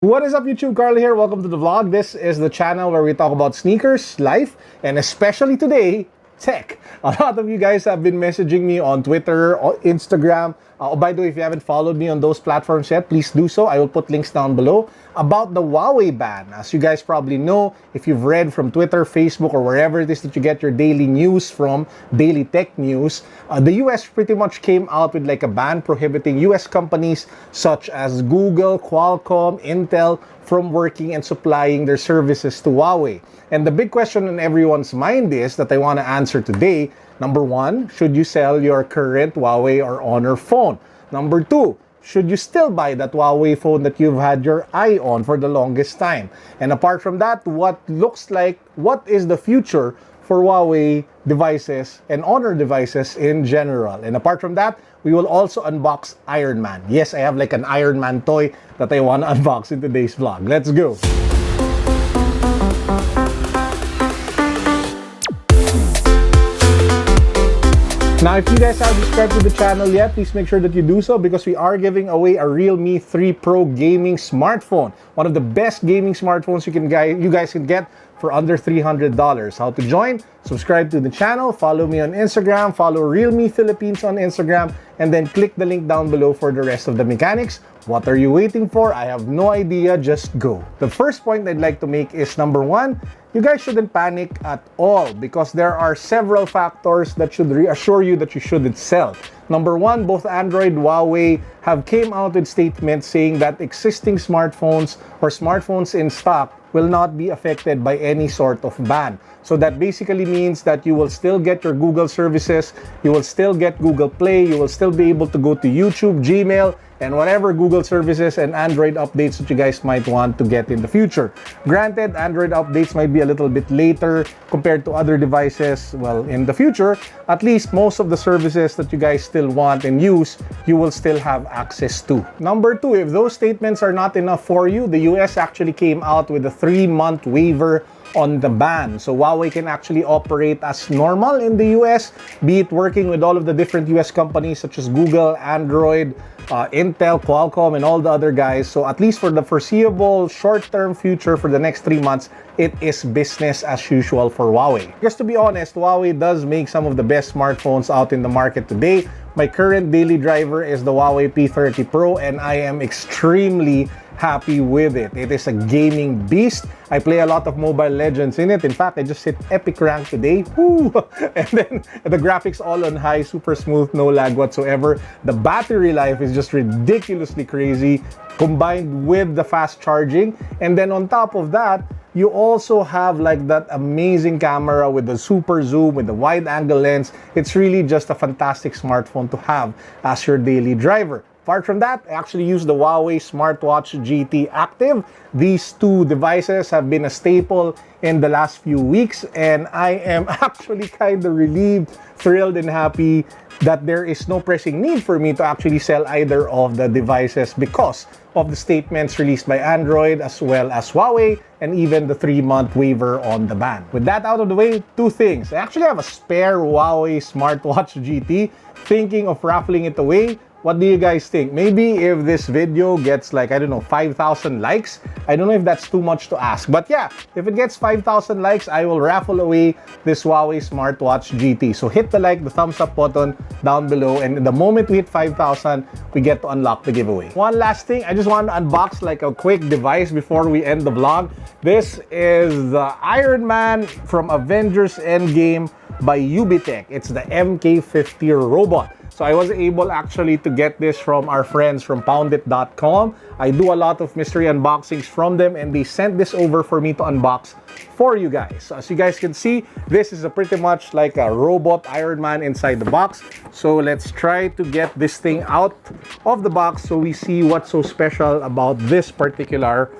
What is up, YouTube? Carlo here. Welcome to the vlog. This is the channel where we talk about sneakers, life, and especially today, tech. A lot of you guys have been messaging me on Twitter, or Instagram. By the way, if you haven't followed me on those platforms yet, please do so. I will put links down below about the Huawei ban. As you guys probably know, if you've read from Twitter, Facebook, or wherever it is that you get your daily news from, daily tech news, the US pretty much came out with like a ban prohibiting US companies such as Google, Qualcomm, Intel from working and supplying their services to Huawei. And the big question in everyone's mind is that I want to answer today. Number one, should you sell your current Huawei or Honor phone? Number two, should you still buy that Huawei phone that you've had your eye on for the longest time? And apart from that, what is the future for Huawei devices and Honor devices in general? And apart from that, we will also unbox Iron Man. Yes, I have like an Iron Man toy that I want to unbox in today's vlog. Let's go! Now, if you guys haven't subscribed to the channel yet, please make sure that you do so because we are giving away a Realme 3 Pro gaming smartphone. One of the best gaming smartphones you guys can get for under $300. How to join? Subscribe to the channel, follow me on Instagram, follow Realme Philippines on Instagram, and then click the link down below for the rest of the mechanics. What are you waiting for? I have no idea, just go. The first point I'd like to make is number one, you guys shouldn't panic at all because there are several factors that should reassure you that you shouldn't sell. Number one, both Android and Huawei have came out with statements saying that existing smartphones or smartphones in stock will not be affected by any sort of ban. So that basically means that you will still get your Google services, you will still get Google Play, you will still be able to go to YouTube, Gmail, and whatever Google services and Android updates that you guys might want to get in the future. Granted, Android updates might be a little bit later compared to other devices. Well, in the future, at least most of the services that you guys still want and use, you will still have access to. Number two, if those statements are not enough for you, the US actually came out with a 3-month waiver on the ban. So Huawei can actually operate as normal in the US, be it working with all of the different US companies such as Google, Android, Intel, Qualcomm, and all the other guys. So at least for the foreseeable short-term future for the next 3 months, it is business as usual for Huawei. Just to be honest, Huawei does make some of the best smartphones out in the market today. My current daily driver is the Huawei P30 Pro, and I am extremely happy with it. It is a gaming beast. I play a lot of Mobile Legends in it. In fact, I just hit epic rank today. Woo! And then the graphics all on high, super smooth, no lag whatsoever. The battery life is just ridiculously crazy, combined with the fast charging. And then on top of that, you also have like that amazing camera with the super zoom, with the wide angle lens. It's really just a fantastic smartphone to have as your daily driver. Apart from that, I actually use the Huawei Smartwatch GT Active. These two devices have been a staple in the last few weeks, and I am actually kind of relieved, thrilled, and happy that there is no pressing need for me to actually sell either of the devices because of the statements released by Android as well as Huawei and even the 3-month waiver on the ban. With that out of the way, two things. I actually have a spare Huawei Smartwatch GT, thinking of raffling it away. What do you guys think? Maybe if this video gets like, I don't know, 5,000 likes. I don't know if that's too much to ask. But yeah, if it gets 5,000 likes, I will raffle away this Huawei Smartwatch GT. So hit the like, the thumbs up button down below. And the moment we hit 5,000, we get to unlock the giveaway. One last thing, I just want to unbox like a quick device before we end the vlog. This is the Iron Man from Avengers Endgame by UBTECH. It's the MK50 robot. So I was able actually to get this from our friends from poundit.com. I do a lot of mystery unboxings from them, and they sent this over for me to unbox for you guys. So as you guys can see, this is pretty much like a robot Iron Man inside the box. So let's try to get this thing out of the box so we see what's so special about this particular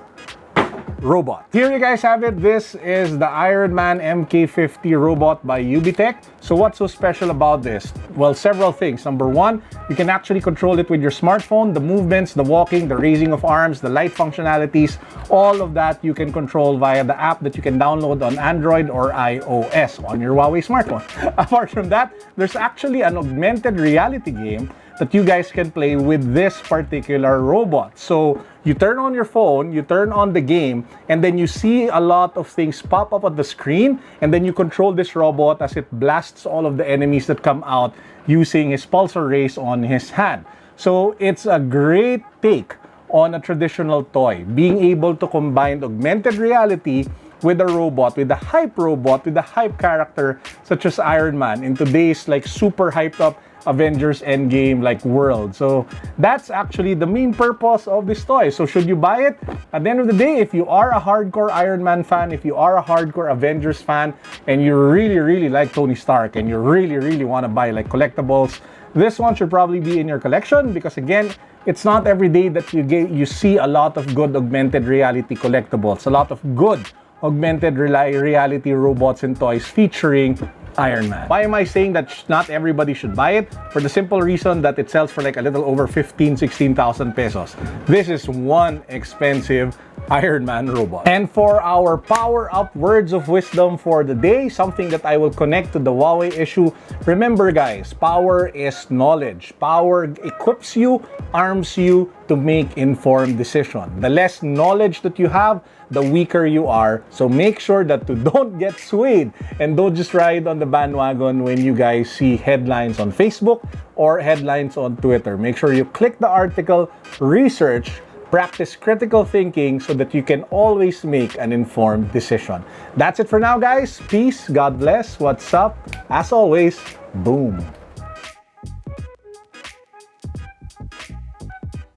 robot. Here you guys have it. This is the Iron Man MK50 robot by UBTECH. So what's so special about this? Well, several things. Number one, you can actually control it with your smartphone. The movements, the walking, the raising of arms, the light functionalities, all of that you can control via the app that you can download on Android or iOS on your Huawei smartphone. Apart from that, there's actually an augmented reality game that you guys can play with this particular robot. So you turn on your phone, you turn on the game, and then you see a lot of things pop up on the screen, and then you control this robot as it blasts all of the enemies that come out using his pulsar rays on his hand. So it's a great take on a traditional toy, being able to combine augmented reality with a robot, with a hype robot, with a hype character such as Iron Man in today's like super hyped up Avengers Endgame like world. So that's actually the main purpose of this toy. So should you buy it? At the end of the day, if you are a hardcore Iron Man fan, if you are a hardcore Avengers fan, and you really like Tony Stark, and you really want to buy like collectibles, this one should probably be in your collection, because again, it's not every day that you see a lot of good augmented reality collectibles, a lot of good augmented reality robots and toys featuring Iron Man. Why am I saying that not everybody should buy it? For the simple reason that it sells for like a little over 16,000 pesos. This is one expensive Iron Man robot. And for our power up words of wisdom for the day, something that I will connect to the Huawei issue. Remember guys, power is knowledge. Power equips you, arms you to make informed decision. The less knowledge that you have, the weaker you are. So make sure that you don't get swayed and don't just ride on the bandwagon when you guys see headlines on Facebook or headlines on Twitter. Make sure you click the article, research, practice critical thinking so that you can always make an informed decision. That's it for now, guys. Peace, God bless, what's up? As always, boom.